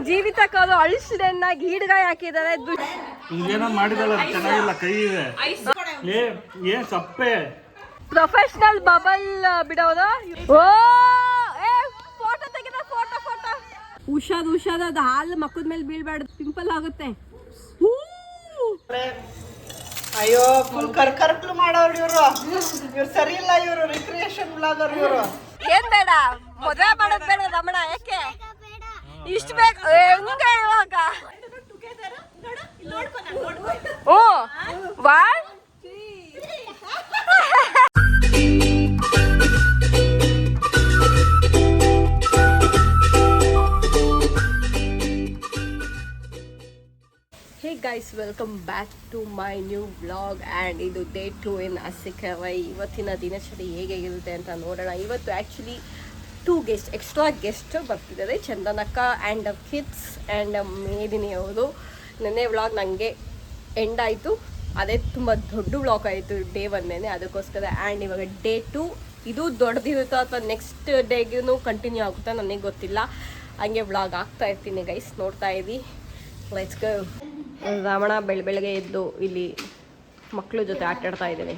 ಜೀವಿತಕ್ಕೆ ಅದು ಅಳಿಸಿದನ್ನ ಗೀಡ್ಗಾಯಿ ಹಾಕಿದ್ದಾರೆ. ಏನೋ ಮಾಡಿದಲ್ಲ ಚೆನ್ನಾಗಿಲ್ಲ, ಕೈ ಇದೆ ಏನ್ ಸಪ್ಪೆ. ಪ್ರೊಫೆಷನಲ್ ಬಬಲ್ ಬಿಡೋದು. ಓ ಫೋಟೋ ತೆಗೆದ ಫೋಟೋ ಫೋಟೋ. ಹುಷಾದ ಅದು ಹಾಲು ಮಕ್ಕದ ಮೇಲೆ ಬೀಳ್ಬಾರ್ದು, ಪಿಂಪಲ್ ಆಗುತ್ತೆ. ಅಯ್ಯೋ ಫುಲ್ ಕರ್ಕರ್ಕ್ಲು ಮಾಡೋರು ಇವ್ರು ಸರಿ ಇಲ್ಲ. ಇವರು ರಿಕ್ರಿಯೇಷನ್ ಬ್ಲಾಗರ್ ಇವರು. ಏನ್ ಬೇಡ, ಮದುವೆ ಮಾಡೋದ್ ಬೇಡ ರಮಣ. ಯಾಕೆ ಇಷ್ಟ ಬೇಕು ಹೆಂಗ ಇವಾಗ? ಓ ವಾ Hey guys, welcome back to my new vlog and ಇದು ಡೇ 2 ಇನ್ ಆಸಿಕವೈ. ಇವತ್ತಿನ ದಿನಚರಿ ಹೇಗಿರುತ್ತೆ ಅಂತ ನೋಡೋಣ. ಇವತ್ತು ಆ್ಯಕ್ಚುಲಿ 2 ಗೆಸ್ಟ್ ಎಕ್ಸ್ಟ್ರಾ ಗೆಸ್ಟ್ ಬರ್ತಿದ್ದಾರೆ, ಚಂದನಕ್ಕ ಆ್ಯಂಡ್ ಕಿಡ್ಸ್ ಆ್ಯಂಡ್ ಮೇದಿನಿ ಅವರು. ನೆನ್ನೆ ವ್ಲಾಗ್ ನನಗೆ ಎಂಡ್ ಆಯಿತು, ಅದೇ ತುಂಬ ದೊಡ್ಡ ವ್ಲಾಗ್ ಆಯಿತು ಡೇ 1 ಅದಕ್ಕೋಸ್ಕರ. ಆ್ಯಂಡ್ ಇವಾಗ ಡೇ 2 ಇದು ದೊಡ್ಡದಿರುತ್ತೋ ಅಥವಾ ನೆಕ್ಸ್ಟ್ ಡೇಗೂ ಕಂಟಿನ್ಯೂ ಆಗುತ್ತಾ ನನಗೆ ಗೊತ್ತಿಲ್ಲ. ಹಂಗೆ ವ್ಲಾಗ್ ಆಗ್ತಾ ಇರ್ತೀನಿ ಗೈಸ್, ನೋಡ್ತಾ ಇದ್ದೀವಿ. Let's go. ರಾವಣ ಬೆಳಗ್ಗೆ ಎದ್ದು ಇಲ್ಲಿ ಮಕ್ಕಳ ಜೊತೆ ಆಟಾಡ್ತಾ ಇದ್ದೇನೆ.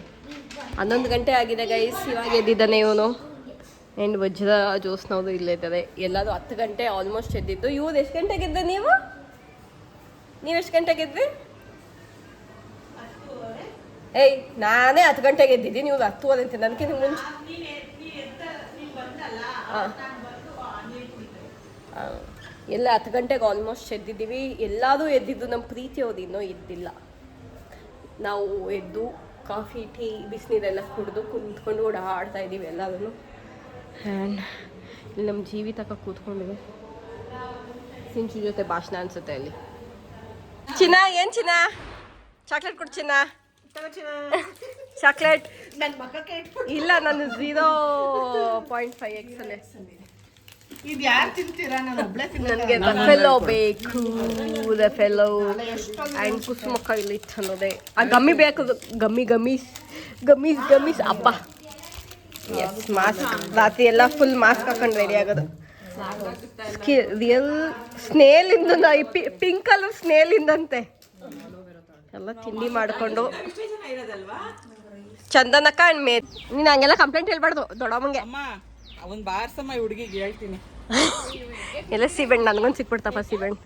11 ಗಂಟೆ ಆಗಿದೆ ಗೈಸ್, ಇವಾಗ ಎದ್ದಿದ್ದಾನೆ ಇವನು. ಆ್ಯಂಡ್ ವಜ್ರ ಜೋಸ್ನವರು ಇಲ್ಲೇ ಇದ್ದಾರೆ. ಎಲ್ಲರೂ 10 ಗಂಟೆ ಆಲ್ಮೋಸ್ಟ್ ಎದ್ದಿದ್ದು. ಇವ್ರು ಎಷ್ಟು ಗಂಟೆಗೆ ಎದ್ದೆ? ನೀವು ಎಷ್ಟು ಗಂಟೆಗೆ ಎದ್ವಿ? ಏಯ್ ನಾನೇ 10 ಗಂಟೆಗೆ ಎದ್ದಿದ್ದೀನಿ, ನೀವು 10:30 ಅಂತ. ನನಗೆ ಮುಂಚೆ ಎಲ್ಲ 10 ಗಂಟೆಗೆ ಆಲ್ಮೋಸ್ಟ್ ಎದ್ದಿದ್ದೀವಿ. ಎಲ್ಲರೂ ಎದ್ದಿದ್ದು, ನಮ್ಮ ಪ್ರೀತಿ ಅವ್ರು ಇನ್ನೂ ಎದ್ದಿಲ್ಲ. ನಾವು ಎದ್ದು ಕಾಫಿ ಟೀ ಬಿಸಿನೀರೆಲ್ಲ ಕುಡಿದು ಕುಂತ್ಕೊಂಡು ಓಡಾಡ್ತಾ ಇದ್ದೀವಿ ಎಲ್ಲರೂ. ಆ್ಯಂಡ್ ಇಲ್ಲಿ ನಮ್ಮ ಜೀವಿತಕ್ಕ ಕೂತ್ಕೊಂಡಿವೆ, ಸಿಂಚು ಜೊತೆ ಭಾಷಣ ಅನ್ಸುತ್ತೆ ಅಲ್ಲಿ. ಚಿನ್ನ ಏನು ಚಿನ್ನ? ಚಾಕ್ಲೇಟ್ ಕೊಡು ಚಿನ್ನ. ಚಾಕ್ಲೇಟ್ ಇಲ್ಲ, ನಾನು 0.5x ಅಲ್ಲೇ. ಇದು ಯಾರು ತಿಂತೀರಾ? ನಾನು ಒಬ್ಳೆ ನನಗೆ ರಫೆಲೋ ಬೇಕು, ರಫೆಲೋ ಆ್ಯಂಡ್ ಕುಸುಮಕ್ಕ ಇಲ್ಲಿ ಇತ್ತು ಅನ್ನೋದೇ. ಆ ಗಮ್ಮಿ ಬೇಕು, ಗಮ್ಮೀಸ್ ಹಬ್ಬ. ಎಸ್, ಮಾಸ್ಕ್ ರಾತ್ರಿ ಎಲ್ಲ ಫುಲ್ ಮಾಸ್ಕ್ ಹಾಕೊಂಡು ರೆಡಿ ಆಗೋದು. ರಿಯಲ್ ಸ್ನೇಲಿಂದ, ಪಿಂಕ್ ಕಲರ್ ಸ್ನೇಲಿಂದಂತೆ ಎಲ್ಲ ತಿಂಡಿ ಮಾಡಿಕೊಂಡು. ಚಂದನಕ್ಕ ಆ್ಯಂಡ್ ಮೇದ್. ನೀನು ಹಂಗೆಲ್ಲ ಕಂಪ್ಲೇಂಟ್ ಹೇಳ್ಬಾರ್ದು ದೊಡ್ಡಮ್ಮಂಗೆ. ಅವನ್ ಬಾರ್ಸಮ್ಮ ಹುಡುಗಿಗೆ ಹೇಳ್ತೀನಿ. ಎಲ್ಲ ಸೀಬೆಣ್ಣು ನನಗೊಂದು ಸಿಕ್ಬಿಡ್ತಪ್ಪ. ಸೀಬೆಣ್ಣು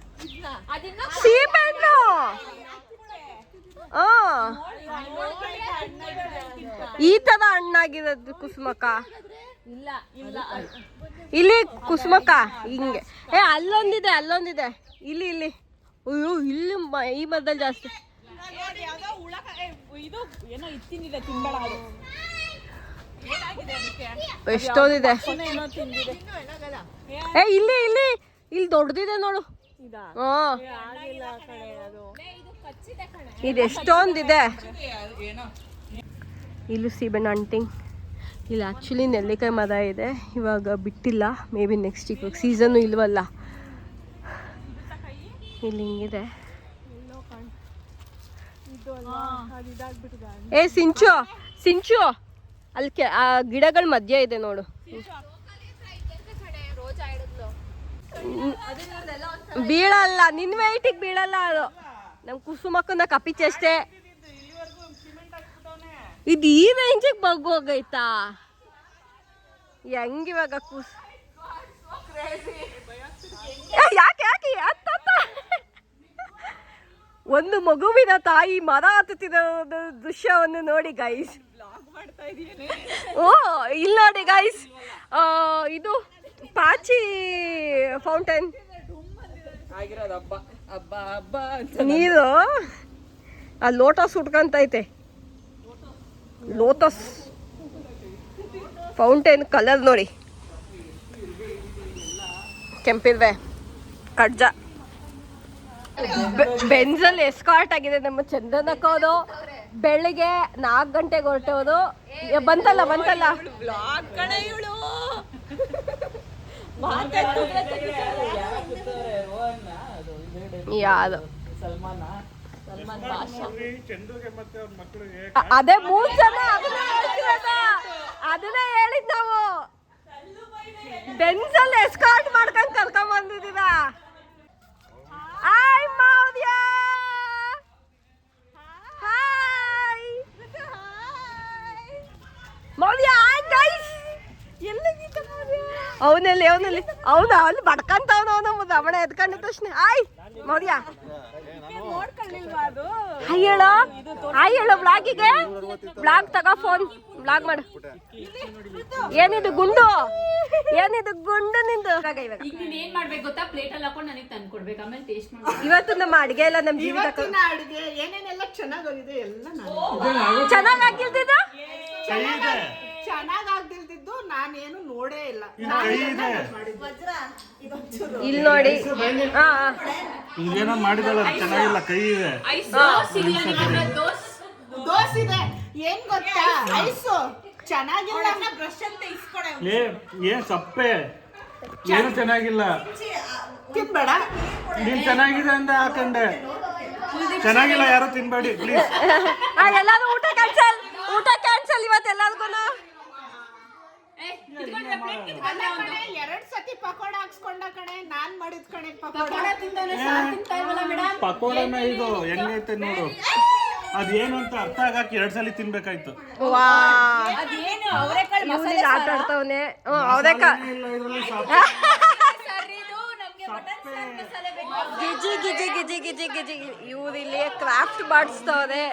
ಈ ತರ ಹಣ್ಣಾಗಿರೋದು ಕುಸುಮಕ್ಕ. ಇಲ್ಲಿ ಕುಸುಮಕ್ಕ ಹಿಂಗೆ. ಅಲ್ಲೊಂದಿದೆ ಇಲ್ಲಿ ಅಯ್ಯೋ ಇಲ್ಲಿ ಈ ಮರದಲ್ಲಿ ಜಾಸ್ತಿ. ಎಷ್ಟೊಂದಿದೆ. ಇಲ್ಲಿ ದೊಡ್ಡದಿದೆ ನೋಡು. ಇದು ಎಷ್ಟೊಂದಿದೆ. ಇಲ್ಲೂ ಸೀಬೆಣ್ಣು ಅಂಟಿಂಗ್. ಇಲ್ಲಿ ಆ್ಯಕ್ಚುಲಿ ನೆಲ್ಲಿಕಾಯಿ ಮರ ಇದೆ, ಇವಾಗ ಬಿಟ್ಟಿಲ್ಲ. ಮೇ ಬಿ ನೆಕ್ಸ್ಟ್ ಇವಾಗ ಸೀಸನ್ನು ಇಲ್ವಲ್ಲ. ಇಲ್ಲಿ ಹಿಂಗಿದೆ. ಸಿಂಚು ಅಲ್ಲಿ ಆ ಗಿಡಗಳ ಮಧ್ಯ ಇದೆ ನೋಡು. ಬೀಳಲ್ಲ, ನಿನ್ನ ವೆಯ್ಟಿಗೆ ಬೀಳಲ್ಲ ಅದು. ನಮ್ಮ ಕುಸುಮಕ್ಕನ ಕಪಿಚೆ ಅಷ್ಟೇ. ಇದು ಈ ರೇಂಜಿಗೆ ಬಗ್ಗೋಗೈತಾ? ಹೆಂಗಿವಾಗ ಯಾಕೆ ಒಂದು ಮಗುವಿನ ತಾಯಿ ಮರ ಹತ್ತುತ್ತಿದ್ದ ದೃಶ್ಯವನ್ನು ನೋಡಿ ಗೈಸ್. ಓ ಇಲ್ಲಿ ನೋಡಿ ಗೈಸ್, ಇದು ಪಾಚಿ ಫೌಂಟೇನ್ ನೀರು. ಆ ಲೋಟಸ್ ಉಟ್ಕೊಂತೈತೆ. ಲೋಟಸ್ ಫೌಂಟೇನ್ ಕಲರ್ ನೋಡಿ, ಕೆಂಪಿಲ್ವೇ ಕಡ್ಜ. ಬೆಂಜಲ್ಲಿ ಎಸ್ಕಾರ್ಟ್ ಆಗಿದೆ ನಮ್ಮ ಚಂದನಕ್ಕೋದು. ಬೆಳಿಗ್ಗೆ 4 ಗಂಟೆಗೆ ಹೊರಟೋದು. ಬಂತಲ್ಲ ಯಾವುದು ಅದೇ 3 ಜನ. ಅದನ್ನೇ ಹೇಳಿದ್ ನಾವು. ಬೆಂಜಲ್ಲಿ ಎಸ್ಕಾರ್ಟ್ ಮಾಡ್ಕೊಂಡು ಕರ್ಕೊಂಡ್ ಬಂದಿದ್ದೀರಾ. ಅವನಲ್ಲಿ ಅವನು ಅಲ್ಲಿ ಬಡ್ಕಂತವನ ಅವನ ದಮಣ ಎದ್ಕೊಂಡ ತಕ್ಷಣ ಆಯ್ ಮೌರ್ಯ ಹಾಯ್ ಹೇಳೋ ಬ್ಲಾಗಿಗೆ ಬ್ಲಾಗ್ ತಗೋ ಫೋನ್ ಬ್ಲಾಗ್ ಮಾಡು. ಏನಿದು ಗುಂಡು ನಿಂದು ಏನ್ ಮಾಡ್ಬೇಕು ಗೊತ್ತಾ, ಪ್ಲೇಟ್ ಅಲ್ಲಿ ಹಾಕೊಂಡು ನನಗೆ ತಂದು ಕೊಡ್ಬೇಕು, ಆಮೇಲೆ ಟೇಸ್ಟ್ ಮಾಡ್ಬೇಕು. ಇವತ್ತು ನಮ್ಮ ಅಡಿಗೆ ಎಲ್ಲ ನಮ್ಮ ಜೀವಿತ ಅಡಿಗೆ ಏನೇನೆಲ್ಲ ಚೆನ್ನಾಗಿದೆ ಎಲ್ಲ ಚೆನ್ನಾಗಿಲ್ದಿದ್ದು ಚೆನ್ನಾಗಾಗ್ದಿಲ್ದಿದ್ದು ನಾನೇನು ನೋಡೇ ಇಲ್ಲ. ಇಲ್ಲಿ ನೋಡಿ ಏನೋ ಮಾಡಿದಲ್ಲ ಚೆನ್ನಾಗಿಲ್ಲ, ಕೈ ಇದೆ. ದೋಸೆ ಇದೆ ಏನ್ ಗೊತ್ತಾ, ಐಸು ಚೆನ್ನಾಗಿಲ್ಲ. ಬ್ರಷ್ ಅಂತ ಇಸ್ಕೊಡೆ ಏನ್ ಸಪ್ಪೆ, ಏನು ಚೆನ್ನಾಗಿಲ್ಲ. ತಿನ್ಬೇಡ. ನೀನ್ ಚೆನ್ನಾಗಿದೆ ಅಂತ ಹಾಕಂಡೆ, ಚೆನ್ನಾಗಿಲ್ಲ ಯಾರು ತಿನ್ಬೇಡಿ ಪ್ಲೀಸ್. ಎಲ್ಲಾರು ಊಟ ಕ್ಯಾನ್ಸಲ್ ಇವತ್ತೆಲ್ಲರಿಗೂ. 2 ಸತಿ ಪಕೋಡ ಹಾಕ್ಸ್ಕೊಂಡ ಕಣೆ, ನಾನ್ ಮಾಡಿದ್ ಕಣೆ ಪಕೋಡ. ಪಕೋಡನ ಇದು ಹೆಂಗೈತೆ ನೋಡು, ಅದೇನು ಅಂತ ಅರ್ಥ ಆಗಕ್ಕೆ 2 ಸಲ ತಿನ್ಬೇಕಾಯ್ತು. ಆಟ ಆಡ್ತಾವನೆ ಅವರೇಕಾಳು ಗಿಜಿ ಇವ್ರು ಇಲ್ಲಿ ಕ್ರಾಫ್ಟ್ ಮಾಡಿಸ್ತವ್ರೆ,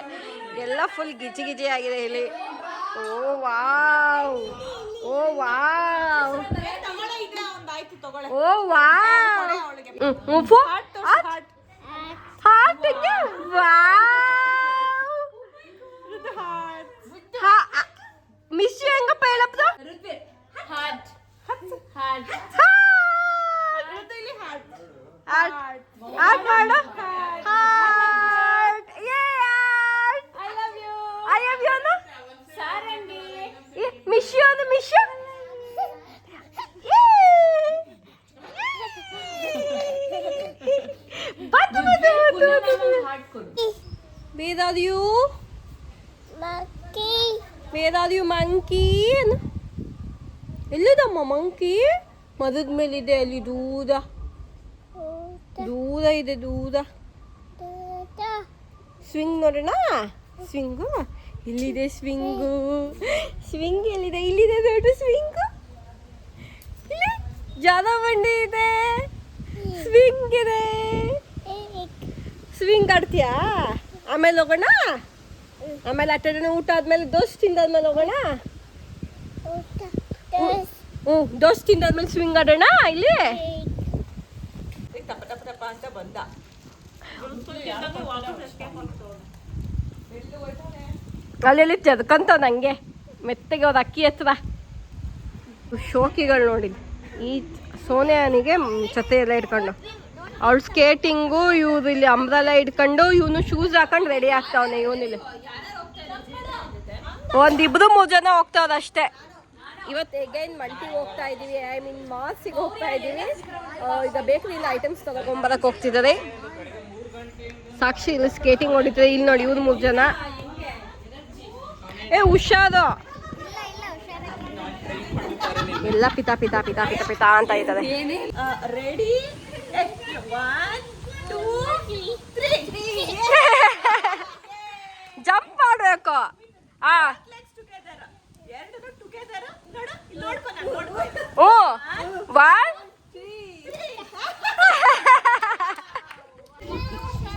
ಎಲ್ಲ ಫುಲ್ ಗಿಜಿ ಆಗಿದೆ ಇಲ್ಲಿ. ಓ ವಾವ್ ಹಾರ್ಟಿಗೆ ಮಿಸ್ ಹೆಂಗಪ್ಪ ಹೇಳಪ್ಪ ಹಾರ್ಟ್ ಮಾಡು. ಐ ಲವ್ ಯು ಅನ್ನು ಮಿಸ್ ಯು ಅನ್ನು miss you. Where are you monkey? ಎಲ್ಲಿದಮ್ಮ ಮಂಕಿ? ಮರದ ಮೇಲಿದೆ ಅಲ್ಲಿ ದೂರ ಇದೆ ದೂರ. ಸ್ವಿಂಗ್ ನೋಡೋಣ, ಸ್ವಿಂಗು ಇಲ್ಲಿದೆ. ಸ್ವಿಂಗ್ ಎಲ್ಲಿದೆ? ಇಲ್ಲಿದೆ ದೊಡ್ಡ ಸ್ವಿಂಗು. ಇಲ್ಲಿ ಜಾದ ಬಂಡಿ ಇದೆ, ಸ್ವಿಂಗ್ ಇದೆ. ಸ್ವಿಂಗ್ ಆಡ್ತೀಯಾ? ಆಮೇಲೆ ಹೋಗೋಣ, ಆಮೇಲೆ ಆಟಾಡೋಣ. ಊಟ ಆದ್ಮೇಲೆ ದೋಸೆ ತಿಂದಾದ್ಮೇಲೆ ಹೋಗೋಣ. ದೋಸೆ ತಿಂದಾದ್ಮೇಲೆ ಸ್ವಿಂಗ್ ಆಡೋಣ. ಇಲ್ಲಿ ಅಂತ ಬಂದ. ಅಲ್ಲಿ ಜದ್ಕಂತ ನಂಗೆ ಮೆತ್ತಗೆ ಅವ್ರ ಅಕ್ಕಿ ಹತ್ರ ಶೋಕಿಗಳು ನೋಡಿ. ಈ ಸೋನಿಯಾನಿಗೆ ಜೊತೆ ಎಲ್ಲ ಇಟ್ಕೊಂಡು ಅವಳು ಸ್ಕೇಟಿಂಗು, ಇವ್ರು ಇಲ್ಲಿ ಅಂಬ್ರೆಲ್ಲ ಇಟ್ಕೊಂಡು, ಇವನು ಶೂಸ್ ಹಾಕೊಂಡು ರೆಡಿ ಆಗ್ತಾವನೆ. ಇವನಿಲ್ಲಿ 1-2-3 ಜನ ಹೋಗ್ತಾವ್ರ ಅಷ್ಟೇ. ಇವತ್ತು ಎಗೈನ್ ಮಲ್ಟಿಗೆ ಹೋಗ್ತಾ ಇದ್ದೀವಿ, ಐ ಮೀನ್ ಮಾರ್ಸಿಗೆ ಹೋಗ್ತಾ ಇದ್ದೀವಿ. ಈಗ ಬೇಕರಿಯಿಂದ ಐಟಮ್ಸ್ ತಗೊಂಬರಕ್ಕೆ ಹೋಗ್ತಿದ್ದಾರೆ. ಸಾಕ್ಷಿ ಇಲ್ಲಿ ಸ್ಕೇಟಿಂಗ್ ಹೊಡಿತಾರೆ. ಇಲ್ಲಿ ನೋಡಿ ಇವ್ರು 3 ಜನ. ಹುಷಾರು, ಎಲ್ಲ ಪಿತಾ ಅಂತ ಇದ್ದಾರೆ. ರೆಡಿ 1 2 3 ಜಂಪ್ ಮಾಡಬೇಕು.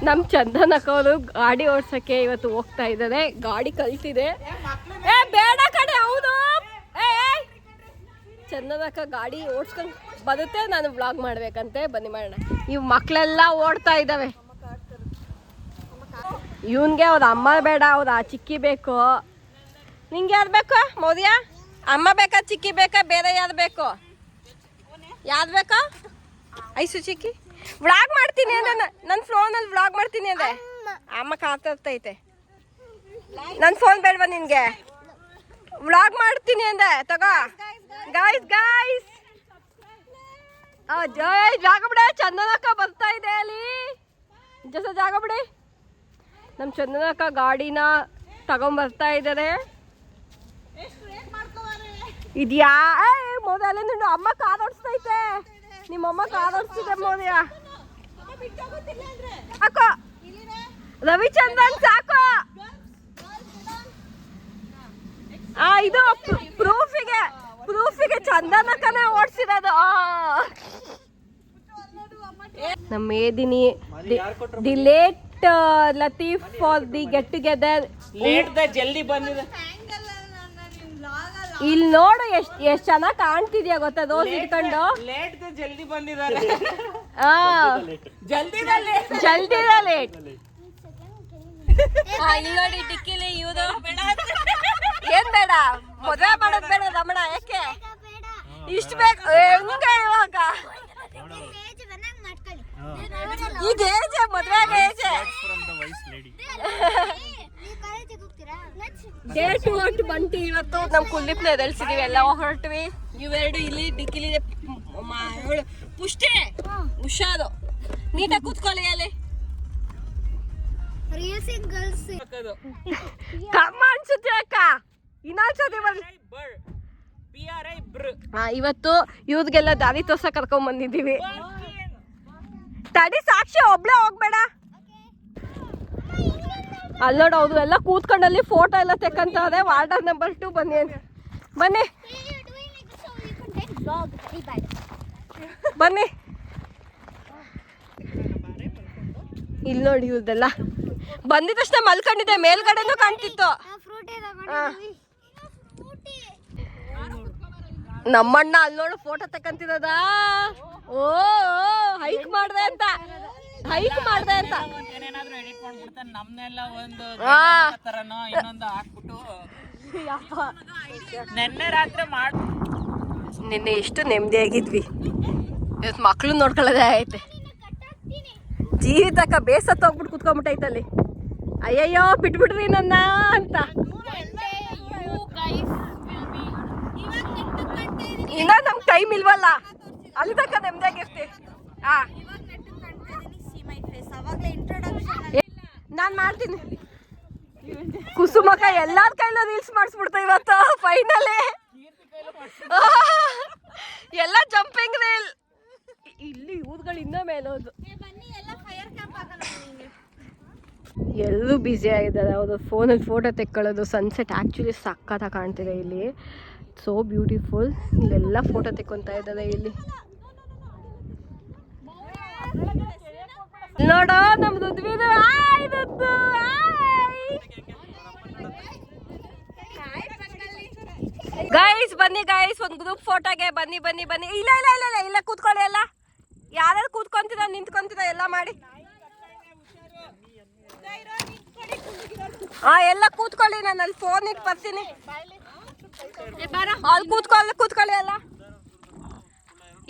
ನಮ್ ಚಂದನಕ್ಕವರು ಗಾಡಿ ಓಡ್ಸಕ್ಕೆ ಇವತ್ತು ಹೋಗ್ತಾ ಇದ್ದಾರೆ. ಗಾಡಿ ಕಲ್ತಿದೆ. ಬೇಡ ಕಡೆ ಹೌದು. ಚಂದನಕ್ಕ ಗಾಡಿ ಓಡಿಸ್ಕೊಂಡು ಬರುತ್ತೆ, ನಾನು ವ್ಲಾಗ್ ಮಾಡ್ಬೇಕಂತೆ. ಬನ್ನಿ ಮಾಡೋಣ. ಇವ್ ಮಕ್ಳೆಲ್ಲ ಓಡ್ತಾ ಇದ್ದಾವೆ. ಇವನ್ಗೆ ಅವ್ರ ಅಮ್ಮ ಬೇಡ, ಅವ್ರ ಚಿಕ್ಕಿ ಬೇಕು. ನಿಂಗೆ ಯಾರು ಬೇಕು ಮೌರ್ಯ? ಅಮ್ಮ ಬೇಕಾ, ಚಿಕ್ಕಿ ಬೇಕಾ, ಬೇರೆ ಯಾರು ಬೇಕು? ಯಾವ್ದು ಬೇಕಾ? ಐಸು ಚಿಕ್ಕಿ ವ್ಲಾಗ್ ಮಾಡ್ತೀನಿ ಅಂದ್ರೆ ನನ್ನ ಫೋನಲ್ಲಿ ವ್ಲಾಗ್ ಮಾಡ್ತೀನಿ ಅಂದ್ರೆ ಅಮ್ಮ ಕಾತೈತೆ. ನನ್ನ ಫೋನ್ ಬೇಡವಾ ನಿನ್ಗೆ? ವ್ಲಾಗ್ ಮಾಡ್ತೀನಿ ಅಂದೆ ತಗೋ. ಗಾಯ್ಸ್ ಜಾಗ ಬಿಡ, ಚಂದನಕ್ಕ ಬರ್ತಾ ಇದೆ ಅಲ್ಲಿ. ಜಾಗ ಬಿಡಿ. ನಮ್ಮ ಚಂದನಕ್ಕ ಗಾಡಿನ ತಗೊಂಬರ್ತಾ ಇದ್ದಾರೆ. ಇದ್ಯಾ ಮೋದಿ ನಿಂಡು ಅಮ್ಮ ಕಾರ್ ಓಡಿಸ್ತೈತೆ. ನಿಮ್ಮಮ್ಮ ಕಾರ್ ಓಡಿಸ್ತಿದೆ ಮೋದಿಯ. ಸಾಕು ರವಿಚಂದ್ರನ್ ಸಾಕು. ಇದು ಪ್ರೂಫಿಗೆ ಪ್ರೂಫಿಗೆ ಚಂದನಕನೇ ಓಡಿಸಿರೋದು. ನಮ್ಮ Medini the late Latif for the get together. Late ದ ಜಲ್ದಿ ಬಂದಿದೆ. ಇಲ್ಲಿ ನೋಡು ಎಷ್ಟ್ ಚೆನ್ನಾಗಿ ಕಾಣ್ತಿದ್ಯಾ ಗೊತ್ತಾ ರೋಸ್ ಇಟ್ಕೊಂಡು. ಲೇಟ್ ದ ಜಲ್ದಿ ಬಂದಿದ್ದಾರೆ. ಜಲ್ದಿ ಲೇಟ್. ಇಲ್ಲಿ ನೋಡಿ ಟಿಕ್ಕಿಲಿ ಇವ್ದು ಏನ್ ಬೇಡ, ಮದುವೆ ಮಾಡೋದ್ ಬೇಡ ರಮಣ. ಯಾಕೆ ಇಷ್ಟ ಬೇಕು ಹೆಂಗೆ ಇವಾಗ? ಈಗ ಏಜ್ ಮದ್ವೆಗೆ ಏಜ್. ಡೇ 2 ಹೊರಟು ಬಂತು ಇವತ್ತು. ನಮ್ ಕುಲ್ದೀಪ್ನ ಎದಳ್ಸಿದೀವಿ, ಎಲ್ಲ ಹೊರಟ್ವಿ. ಇವೆರಡು ಇಲ್ಲಿ ಡಿಕ್ಕಿಲಿ ಪುಷ್ಟೆ ಹುಷಾರು. ನೀಟಾಗಿ ಕೂತ್ಕೊಳ್ಳಿ ಅಲ್ಲಿ. ಕಮ್ಮ ಅನ್ಸುತ್ತೆ ಅಕ್ಕ, ಇನ್ನೊಂದ್ಸತಿ ಬರ್ಲಿ. ಇವತ್ತು ಇವ್ರಿಗೆಲ್ಲ ದಾರಿ ತೋರ್ಸ ಕರ್ಕೊಂಡ್ ಬಂದಿದ್ದೀವಿ. ತಡಿ ಸಾಕ್ಷಿ, ಒಬ್ಳೆ ಹೋಗ್ಬೇಡ. ಅಲ್ಲಿ ನೋಡು, ಅವ್ರು ಎಲ್ಲ ಕೂತ್ಕೊಂಡಲ್ಲಿ ಫೋಟೋ ಎಲ್ಲ ತೆಕ್ಕಂತಾರೆ. ವಾರ್ಡರ್ ನಂಬರ್ 2 ಬನ್ನಿ ಬನ್ನಿ ಬನ್ನಿ. ಇಲ್ಲಿ ನೋಡಿ ಇವ್ರದೆಲ್ಲ ಬಂದಿದ ತಕ್ಷಣ ಮಲ್ಕೊಂಡಿದ್ದೆ, ಮೇಲ್ಗಡೆನೂ ಕಾಣ್ತಿತ್ತು. ನಮ್ಮಣ್ಣ ಅಲ್ಲಿ ನೋಡು ಫೋಟೋ ತಕ್ಕಂತಿರೋದ. ಓ ಹೈಕ್ ಮಾಡ್ದೆ ಅಂತ. ನಿನ್ನೆ ಎಷ್ಟು ನೆಮ್ಮದಿಯಾಗಿದ್ವಿ, ಇವತ್ತು ಮಕ್ಳು ನೋಡ್ಕೊಳ್ಳೋದೇ ಐತೆ. ಜೀವಿತಕ್ಕ ಬೇಸತ್ತು ಹೋಗ್ಬಿಟ್ಟು ಕುತ್ಕೊಂಡ್ಬಿಟ್ಟೈತಲ್ಲಿ. ಅಯ್ಯಯ್ಯೋ ಬಿಟ್ಬಿಡ್ರಿ ನನ್ನ ಅಂತ. ಇನ್ನ ನಮ್ ಟೈಮ್ ಇಲ್ವಲ್ಲ, ಅಲ್ಲಿ ತನಕ ನೆಮ್ಮದಿಯಾಗಿರ್ತಿ. ನಾನ್ ಮಾಡ್ತೀನಿ. ಕುಸುಮಕ್ಕ ಎಲ್ಲಾರ ಕೈಲೂ ರೀಲ್ಸ್ ಮಾಡಿಸ್ಬಿಡ್ತಾ ಇವತ್ತು. ಫೈನಲಿ ಎಲ್ಲ ಜಂಪಿಂಗ್ ರೀಲ್. ಇಲ್ಲಿ ಊರುಗಳು ಇನ್ನೂ ಮೇಲೋದು. ಎಲ್ಲರೂ ಬ್ಯುಸಿ ಆಗಿದ್ದಾರೆ. ಅವರು ಫೋನಲ್ಲಿ ಫೋಟೋ ತೆಕ್ಕೊಳ್ಳೋದು. ಸನ್ಸೆಟ್ ಆ್ಯಕ್ಚುಲಿ ಸಕ್ಕತ್ತಾಗಿ ಕಾಣ್ತಿದೆ ಇಲ್ಲಿ. So beautiful. ಇಲ್ಲೆಲ್ಲ ಫೋಟೋ ತೆಕ್ಕೊತಾ ಇದ್ದಾರೆ ಇಲ್ಲಿ. ನೋಡೋ ನಮ್ದು ದುದ್ವಿದು. ಗೈಸ್ ಬನ್ನಿ ಗೈಸ್, ಒಂದು ಗ್ರೂಪ್ ಫೋಟೋಗೆ ಬನ್ನಿ ಬನ್ನಿ ಬನ್ನಿ. ಇಲ್ಲ ಇಲ್ಲ ಇಲ್ಲ ಇಲ್ಲ ಇಲ್ಲ ಕೂತ್ಕೊಳ್ಳಿ. ಎಲ್ಲ ಯಾರ್ಯಾರು ಕೂತ್ಕೊಂತಿದ ನಿಂತ್ಕೊಂತಿದ ಎಲ್ಲ ಮಾಡಿ. ಎಲ್ಲ ಕೂತ್ಕೊಳ್ಳಿ, ನಾನು ಅಲ್ಲಿ ಫೋನ್ ಇಟ್ಟು ಬರ್ತೀನಿ. ಅಲ್ಲಿ ಕೂತ್ಕೊಳ್ಳಿ ಎಲ್ಲ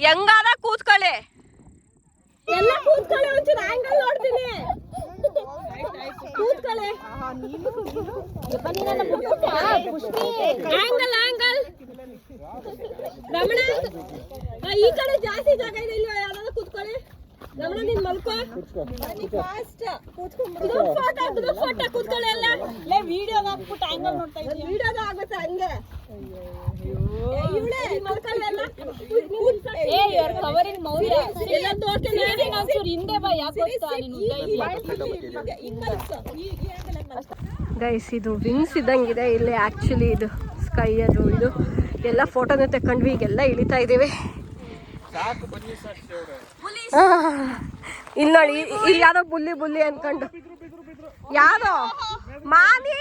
ಹೆಂಗಾದ ಕೂತ್ಕೊಳ್ಳಿ. ಎಲ್ಲ ಕೂತ್ಕೊಳ್ಳಿ, ಒಂಚೂರು ಆಂಗಲ್ ನೋಡ್ತೀನಿ. ಕೂತ್ಕೊಳ್ಳಿ, ಆಂಗಲ್ ಆಂಗಲ್. ರಮಣ ಈ ಕಡೆ ಜಾಸ್ತಿ ಜಾಗ ಇದೆ ಇಲ್ವಾ? ಯಾರಾದ್ರೂ ಕೂತ್ಕೊಳ್ಳಿ. ರಮಣ ನೀನ್ ಮಲ್ಕೋ. ಫೋಟೋ ಕೂತ್ಕೊಳ್ಳಿ ಎಲ್ಲ. ವಿಡಿಯೋದ ಹಾಕ್ಬಿಟ್ಟು ಆಂಗಲ್ ನೋಡ್ತಾ ಇದ್ದೀನಿ. ವಿಡಿಯೋದ ಆಗುತ್ತೆ ಹಂಗೆ. ಗೈಸ್ ಇದು ವಿಂಗ್ಸ್ ಇದ್ದಂಗಿದೆ ಇಲ್ಲಿ. ಆಕ್ಚುಲಿ ಇದು ಸ್ಕೈ ಅದು ಇದು ಎಲ್ಲ ಫೋಟೋನ ತಕೊಂಡ್ವಿ. ಈಗೆಲ್ಲ ಇಳಿತಾ ಇದ್ದೀವಿ. ಇಲ್ಲಿ ನೋಡಿ, ಇಲ್ಲಿ ಯಾವ್ದೋ ಬುಲ್ಲಿ ಬುಲ್ಲಿ ಅನ್ಕೊಂಡು ಯಾವ್ದೋ ಮಾನಿ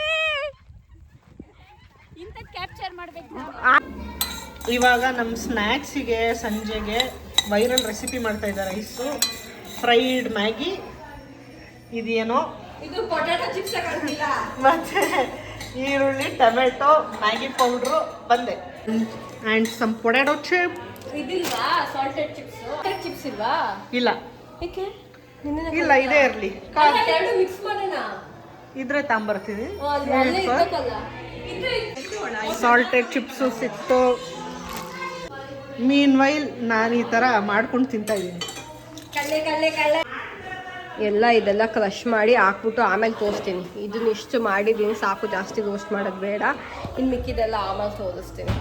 ಕ್ಯಾಪ್ಚರ್ ಮಾಡ್ಬೇಕು. ಇವಾಗ ನಮ್ಮ ಸ್ನ್ಯಾಕ್ಸಿಗೆ ಸಂಜೆಗೆ ವೈರಲ್ ರೆಸಿಪಿ ಮಾಡ್ತಾ ಇದ್ದಾರೆ. ರೈಸು, ಫ್ರೈಡ್ ಮ್ಯಾಗಿ, ಇದೇನೋ ಇದು ಪೊಟ್ಯಾಟೊ ಚಿಪ್ಸ್ ಮತ್ತೆ ಈರುಳ್ಳಿ, ಟೊಮೆಟೊ, ಮ್ಯಾಗಿ ಪೌಡ್ರು ಬಂದೆ. And some potato chip. ಇದಿಲ್ವಾ ಸಾಲ್ಟೆಡ್ ಚಿಪ್ಸ್? ಚಿಪ್ಸ್ ಇಲ್ವಾ? ಇಲ್ಲ ಏಕೆ? ಇಲ್ಲ, ಇದೇ ಇರಲಿ. ಎರಡು ಮಿಕ್ಸ್ ಮಾಡೋಣ. ಇದ್ರೆ ತಾಂಬರ್ತೀನಿ. ಸಾಲ್ಟೆಡ್ ಚಿಪ್ಸು ಸಿಕ್ತು. ಮೀನ್ ವೈಲ್ ನಾನು ಈ ಥರ ಮಾಡ್ಕೊಂಡು ತಿಂತಾ ಇದ್ದೀನಿ. ಎಲ್ಲ ಇದೆಲ್ಲ ಕ್ರಷ್ ಮಾಡಿ ಹಾಕ್ಬಿಟ್ಟು ಆಮೇಲೆ ತೋರಿಸ್ತೀನಿ. ಇದನ್ನ ಇಷ್ಟು ಮಾಡಿದ್ದೀನಿ ಸಾಕು, ಜಾಸ್ತಿ ರೋಸ್ಟ್ ಮಾಡೋದು ಬೇಡ. ಇನ್ನು ಮಿಕ್ಕಿದೆಲ್ಲ ಆಮೇಲೆ ತೋರಿಸ್ತೀನಿ.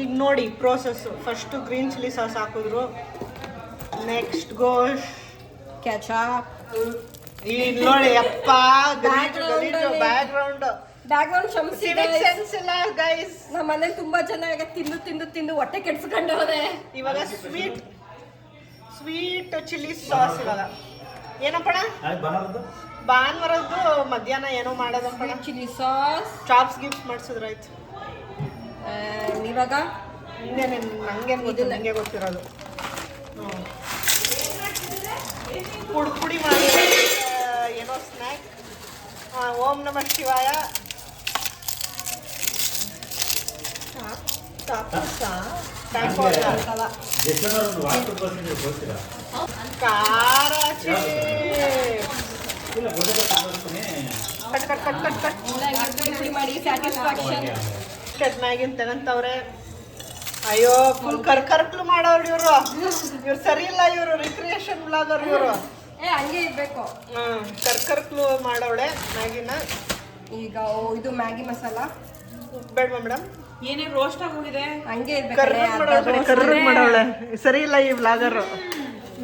ಈಗ ನೋಡಿ process. First green chilli sauce ಹಾಕಿದ್ರು, ನೆಕ್ಸ್ಟ್ ಗೋಶ್ ಕೆಚಪ್. ಈಗ ನೋಡಿ ಅಪ್ಪ ಗಲೀಜು ಬ್ಯಾಕ್ ಗ್ರೌಂಡ್. ಬ್ಯಾಕ್ ಗ್ರೌಂಡ್ ಕ್ಷಮಿಸಿ ಸೆನ್ಸ್ ಇಲ್ಲ ಗೈಸ್. ನಮ್ಮ ಮನೇಲಿ ತುಂಬಾ ಜನ ಈಗ ತಿಂದು ತಿಂದು ತಿಂದು ಹೊಟ್ಟೆ ಕೆಡ್ಸ್ಕೊಂಡು ಹೋದೆ. ಇವಾಗ ಸ್ವೀಟ್ ಚಿಲ್ಲಿ ಸಾಸ್ ಇವಾಗ ಏನಪ್ಪಣ ಭಾನುವಾರದ್ದು ಮಧ್ಯಾಹ್ನ ಏನೋ ಮಾಡೋದಪ್ಪಣ. ಚಿಲ್ಲಿ ಸಾಸ್ ಚಾಪ್ಸ್ ಗಿಫ್ಟ್ ಮಾಡಿಸಿದ್ರಾಯ್ತು. ಇವಾಗ ನಂಗೆ ಗೊತ್ತಿರೋದು ಪುಡಿ ಮಾಡಿ ಏನೋ ಸ್ನ್ಯಾಕ್. ಓಂ ನಮಃ ಶಿವಾಯ. ಖಾರ ಪುಡಿ ಮಾಡಿ ಸ್ಯಾಟಿಸ್ಫ್ಯಾಕ್ಷನ್. ಮ್ಯಾಗಿನ್ ತಗಂತವ್ರೆ. ಅಯ್ಯೋ ಫುಲ್ ಕರ್ಕರ್ಕ್ಲು ಮಾಡೋರು ಇವ್ರು ಸರಿ ಇಲ್ಲ. ಇವರು ರಿಕ್ರಿಯೇಷನ್ ಬ್ಲಾಗರ್ ಇವರು. ಹಂಗೆ ಇರ್ಬೇಕು. ಕರ್ಕರ್ಕ್ಲು ಮಾಡೋಳೆ ಮ್ಯಾಗಿನ. ಈಗ ಇದು ಮ್ಯಾಗಿ ಮಸಾಲ ಬೇಡವಾ ಮೇಡಮ್? ಏನೇ ರೋಸ್ಟ್ ಆಗೋಗಿದೆ. ಹಂಗೆ ಕರ್ರಗ್ ಮಾಡೋಳೆ. ಸರಿ ಇಲ್ಲ ಈ ಬ್ಲಾಗರ್.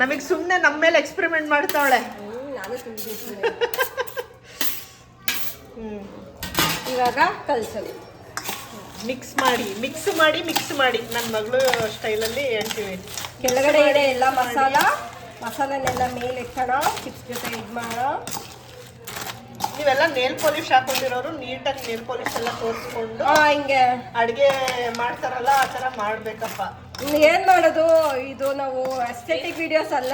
ನಮಗ್ ಸುಮ್ನೆ ನಮ್ಮ ಮೇಲೆ ಎಕ್ಸ್ಪೆರಿಮೆಂಟ್ ಮಾಡ್ತಾವಳೆ. ನಾನು ತಿಂದಿದ್ದೀನಿ. ಇವಾಗ ಕಲ್ಸೋದು. ಮಿಕ್ಸ್ ಮಾಡಿ ನನ್ನ ಮಗಳು ಸ್ಟೈಲಲ್ಲಿ ಹೇಳ್ತೀವಿ. ಕೆಳಗಡೆ ಇದೆ ಎಲ್ಲ ಮಸಾಲನೆಲ್ಲ ಮೇಲೆ ಇಟ್ಟಣ. ಚಿಪ್ಸ್ ಜೊತೆ ಇದು ಮಾಡೋಣ. ನೀವೆಲ್ಲ ನೇಲ್ ಪಾಲಿಶ್ ಹಾಕೊಂಡಿರೋರು ನೀಟಾಗಿ ನೇಲ್ ಪಾಲಿಶ್ ಎಲ್ಲ ತೋರಿಸ್ಕೊಂಡು ಹಿಂಗೆ ಅಡುಗೆ ಮಾಡ್ತಾರಲ್ಲ ಆ ಥರ ಮಾಡ್ಬೇಕಪ್ಪ. ಏನ್ ಮಾಡೋದು, ಇದು ನಾವು ಎಸ್ಥೆಟಿಕ್ ವಿಡಿಯೋಸ್ ಅಲ್ಲ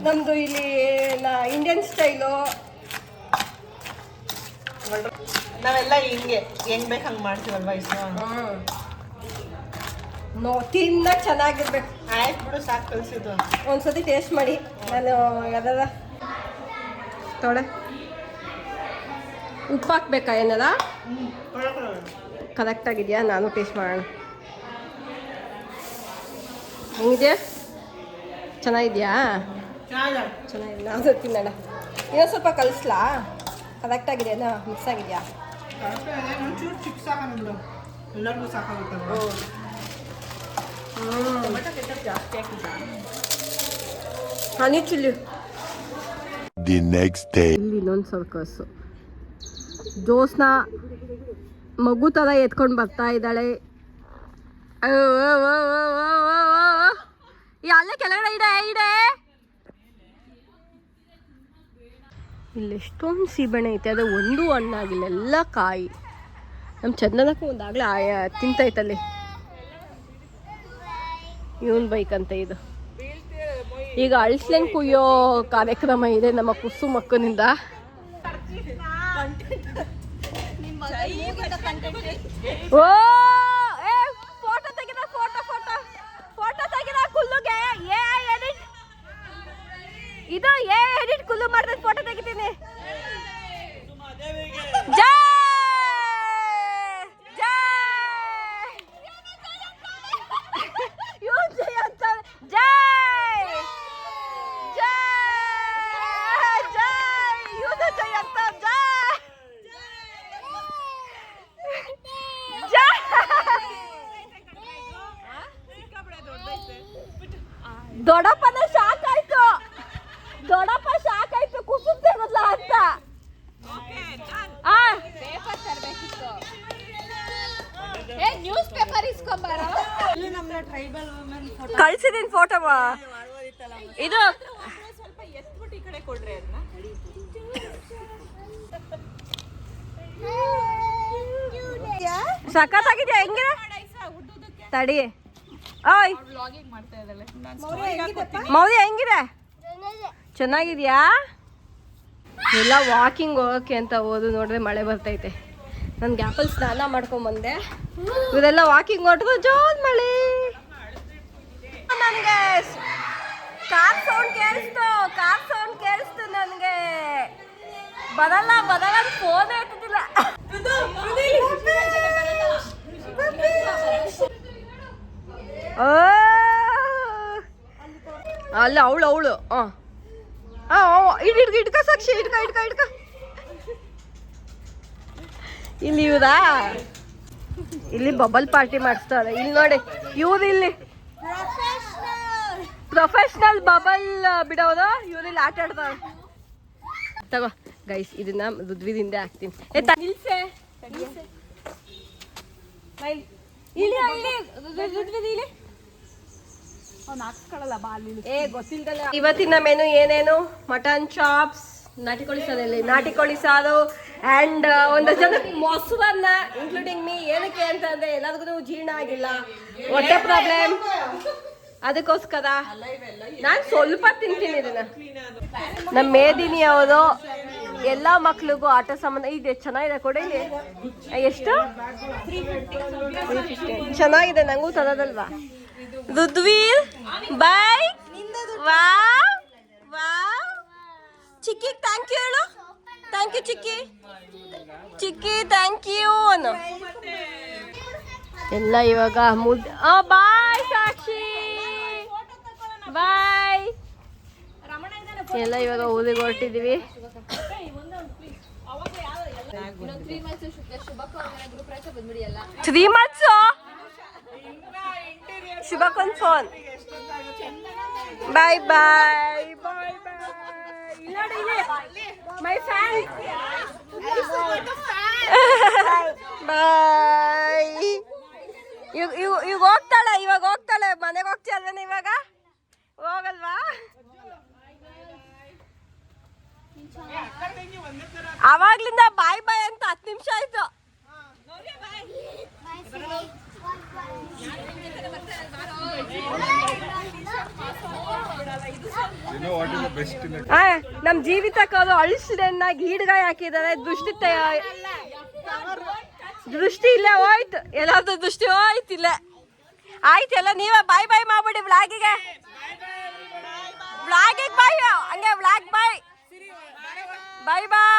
ನಮ್ದು ಇಲ್ಲಿ ಇಂಡಿಯನ್ ಸ್ಟೈಲು. ನಾವೆಲ್ಲ ಹೆಂಗ್ ಬೇಕು ಹಂಗೆ ಮಾಡ್ತೀವಲ್ವಾ ಇಷ್ಟು. ತಿನ್ನ ಚೆನ್ನಾಗಿರ್ಬೇಕು. ಆಯ್ತು ಬಿಡು, ಸಾಕು ಕಲಿಸಿದ್ದು. ಒಂದ್ಸತಿ ಟೇಸ್ಟ್ ಮಾಡಿ. ನಾನು ಯಾವ್ದಾರ ತೊಡೆ ಉಪ್ಪು ಹಾಕ್ಬೇಕಾ ಏನದ ಕರೆಕ್ಟ್ ಆಗಿದೆಯಾ? ನಾನು ಟೇಸ್ಟ್ ಮಾಡೋಣ. ಹೆಂಗಿದೆ? ಚೆನ್ನಾಗಿದೆಯಾ? ಚೆನ್ನಾಗಿದೆ. ನಾವು ತಿನ್ನೋಣ. ಇನ್ನೊಂದು ಸ್ವಲ್ಪ ಕಲಿಸ್ಲಾ? ಕರೆಕ್ಟ್ ಆಗಿದೆಯಾ? ಮಿಕ್ಸ್ ಆಗಿದೆಯಾ? ಒಂಚೂರು ಚಿಕ್ಕ ಸಾಕಾಗ ಬಿಡು, ಎಲ್ಲರಿಗೂ ಸಾಕಾಗುತ್ತಲ್ವ. ಹನಿ ಚಿಲ್ಲಿ. The next day. ಇಲ್ಲಿ ಇನ್ನೊಂದು ಸರ್ಕಸ್ಸು. ಜೋಸ್ನ ಮಗು ಥರ ಎತ್ಕೊಂಡು ಬರ್ತಾ ಇದ್ದಾಳೆ. ಅಲ್ಲೇ ಕೆಳಗಡೆ ಇದೆ. ಇಲ್ಲಿ ಎಷ್ಟೊಂದು ಸೀಬೆಣ್ಣೆ ಐತೆ. ಅದು ಒಂದು ಹಣ್ಣಾಗಿಲ್ಲ, ಎಲ್ಲ ಕಾಯಿ. ನಮ್ಮ ಚಂದನಕ್ಕೂ ಒಂದಾಗಲೇ ತಿಂತೈತಲ್ಲಿ. ಇವನ್ ಬೈಕ್ ಇದು. ಈಗ ಅಳ್ಸ್ಲೆನ್ ಕುಯ್ಯೋ ಕಾರ್ಯಕ್ರಮ ಇದೆ ನಮ್ಮ ಕುಸು ಮಕ್ಕನಿಂದ. ಓ ಫೋಟೋ ತೆಗಿದ ಫೋಟೋ ತೆಗಿದ ಕುಲ್ಲುಗೆ ಎಡಿಟ್. ಇದು ಎಡಿಟ್ ಕುಲ್ಲು ಮಾಡಿದ್ರೆ ಫೋಟೋ ತೆಗಿತೀನಿ. ಜೈ ದೊಡ್ಡಪ್ಪನ ಶಾಕ್ ಆಯ್ತು ಕುಸುಮ್ ತೆಗದ್ಲ ಅಂತ. ನ್ಯೂಸ್ ಪೇಪರ್ ಇಸ್ಕೊಂಬಾರ. ಕಳ್ಸಿದೀನಿ ಫೋಟೋ. ಇದು ಸ್ವಲ್ಪ ಎತ್ಬಿಟ್ಟು ಈ ಕಡೆ ಕೊಡ್ರಿ ಅದನ್ನ. ಸಖತ್ತಾಗಿದೆಯಾ? ಹೆಂಗಿದೆ ತಡಿ. ಓಯ್ ವ್ಲಾಗಿಂಗ್ ಮಾಡ್ತಾ ಇದ್ದಾಳೆ. ಮೌದಿ ಹೆಂಗಿದೆ? ಚೆನ್ನಾಗಿದ್ಯಾ? ಎಲ್ಲ ವಾಕಿಂಗ್ ಹೋಗೋಕ್ಕೆ ಅಂತ ಹೋದು ನೋಡಿದ್ರೆ ಮಳೆ ಬರ್ತೈತೆ. ನಾನು ಗ್ಯಾಪಲ್ಲಿ ಸ್ನಾನ ಮಾಡ್ಕೊಂಬಂದೆ. ಇವರೆಲ್ಲ ವಾಕಿಂಗ್ ಹೊರಟು ಜೋರ್ ಮಳೆ. ನನಗೆ ಕಾರ್ ಸೌಂಡ್ ಕೇಳಿಸ್ತು ನನಗೆ. ಬರಲ್ಲ ಫೋನ್ ಎತ್ತಿಲ್ಲ. ಅಲ್ಲ ಅವಳು ಇಡ್ಕ ಸಾಕ್ಷಿ ಇಡ್ಕ ಇಲ್ಲಿ ಇವ್ರಾ ಇಲ್ಲಿ ಬಬಲ್ ಪಾರ್ಟಿ ಮಾಡಿಸ್ತಾರೆ. ಇಲ್ಲಿ ನೋಡಿ ಇವ್ರು ಇಲ್ಲಿ ಪ್ರೊಫೆಷನಲ್ ಬಬಲ್ ಬಿಡೋದು. ಇವ್ರು ಇಲ್ಲಿ ಆಟ ಆಡ್ತಾರೆ. ತಗೋ ಗೈಸ್ ಇದನ್ನ ರುದ್ವಿದಿಂದ ಹಾಕ್ತೀನಿ. ನಿಲ್ಸೆ ಇವತ್ತಿನ ಮೆನು ಏನೇನು? ಮಟನ್ ಚಾಪ್ಸ್, ನಾಟಿ ಕೋಳಿ ಸಾರು ಅಂಡ್ ಒಂದು ಜನಕ್ಕೆ ಮೊಸರನ್ನ ಇನ್ಕ್ಲೂಡಿಂಗ್ ಮೀ. ಏನಕ್ಕೆ ಅಂತಂದ್ರೆ ಎಲ್ಲರಿಗೂ ಜೀರ್ಣ ಆಗಿಲ್ಲ, ಹೊಟ್ಟೆ ಪ್ರಾಬ್ಲಮ್, ಅದಕ್ಕೋಸ್ಕರ ನಾನು ಸ್ವಲ್ಪ ತಿಂತೀನಿ ಇದನ್ನ. ನಮ್ಮ ಮೇದಿನಿ ಅವರು ಎಲ್ಲ ಮಕ್ಳಿಗೂ ಆಟ ಸಂಬಂಧ ಇದೆ. ಚೆನ್ನಾಗಿದೆ ಕೊಡಿ. ಎಷ್ಟು? ಚೆನ್ನಾಗಿದೆ, ನಂಗೂ ತರೋದಲ್ವಾ? ರುದ್ವೀರ್ ಬಾಯ್. Wow wow. ಚಿಕ್ಕಿ ಥ್ಯಾಂಕ್ ಯು ಹೇಳು. ಥ್ಯಾಂಕ್ ಯು ಚಿಕ್ಕಿ. ಚಿಕ್ಕಿ ಥ್ಯಾಂಕ್ ಯು ಅನ್ನು. ಎಲ್ಲ ಇವಾಗ ಬಾಯ್ ಸಾಕ್ಷಿ ಬಾಯ್. ಎಲ್ಲ ಇವಾಗ ಊರಿಗೆ ಹೊರಟಿದೀವಿ. 3 months ಶುಭಕೊಂದ್ phone. Bye bye bye bye. My fan bye. ಇವಾಗ ಹೋಗ್ತಾಳೆ ಮನೆಗೆ ಹೋಗ್ತೀಯಲ್ವೇನ? ಇವಾಗ ಹೋಗಲ್ವಾ? ಅವಾಗ್ಲಿಂದ ಬಾಯ್ ಬಾಯ್ ಅಂತ 10 ನಿಮಿಷ ಆಯ್ತು. ನಮ್ ಜೀವಿತಕ್ಕವರು ಅಳಿಸಿದನ್ನಾಗಿ ಈಡ್ಗಾಯಿ ಹಾಕಿದ್ದಾರೆ. ದೃಷ್ಟಿ ಇಲ್ಲ ಹೋಯ್ತು. ಎಲ್ಲಾರ್ದು ದೃಷ್ಟಿ ಹೋಯ್ತಿಲ್ಲ. ಆಯ್ತೆಲ್ಲ ನೀವೇ ಬಾಯ್ ಬಾಯ್ ಮಾಡ್ಬಿಡಿ. ವ್ಲಾಗಿಗೆ ಬಾಯ್. ಹಂಗೆ ವ್ಲಾಗ್ ಬಾಯ್ ಬಾಯ್ ಬಾಯ್.